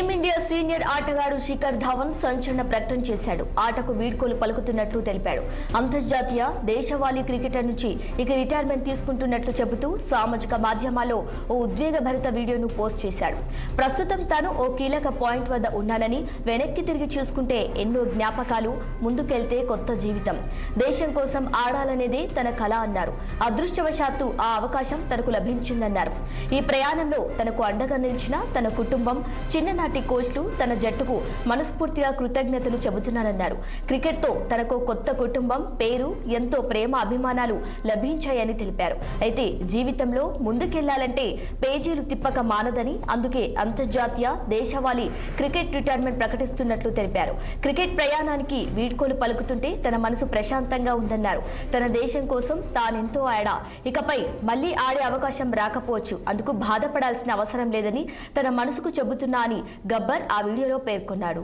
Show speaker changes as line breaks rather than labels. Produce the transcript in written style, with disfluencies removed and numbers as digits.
Team India senior ఆటగాడు శిఖర్ ధవన్ సంచలన ప్రకటన చేశాడు. ఆటకు వీడ్కోలు పలుకుతున్నట్లు తెలిపాడు. అంతర్జాతీయ దేశవాళీ క్రికెటర్ నుంచి ఇక రిటైర్మెంట్ తీసుకుంటున్నట్లు చెబుతూ సామాజిక మాధ్యమాల్లో ఓ ఉద్వేగభరిత వీడియోను పోస్ట్ చేశాడు. ప్రస్తుతం తాను ఓ కీలక పాయింట్ వద్ద ఉన్నానని, వెనక్కి తిరిగి చూసుకుంటే ఎన్నో జ్ఞాపకాలు, ముందుకెళ్తే కొత్త జీవితం. దేశం కోసం ఆడాలనేదే తన కల అన్నారు. అదృష్టవశాత్తు ఆ అవకాశం తనకు లభించిందన్నారు. ఈ ప్రయాణంలో తనకు అండగా నిలిచిన తన కుటుంబం, చిన్ననాటి కోచ్లు, తన జట్టుకు మనస్ఫూర్తిగా కృతజ్ఞతలు చెబుతున్నానన్నారు. క్రికెట్తో తనకు కొత్త కుటుంబం, పేరు, ఎంతో ప్రేమ, అభిమానాలు లభించాయని తెలిపారు. అయితే జీవితంలో ముందుకెళ్లాలంటే పేజీలు తిప్పక మానదని, అందుకే అంతర్జాతీయ దేశవాళీ క్రికెట్ రిటైర్మెంట్ ప్రకటిస్తున్నట్లు తెలిపారు. క్రికెట్ ప్రయాణానికి వీడ్కోలు పలుకుతుంటే తన మనసు ప్రశాంతంగా ఉందన్నారు. తన దేశం కోసం తానెంతో ఆడా, ఇకపై మళ్లీ ఆడే అవకాశం రాకపోవచ్చు, అందుకు బాధపడాల్సిన అవసరం లేదని తన మనసుకు చెబుతున్నా అని గబ్బర్ ఆ వీడియోలో పేర్కొన్నాడు.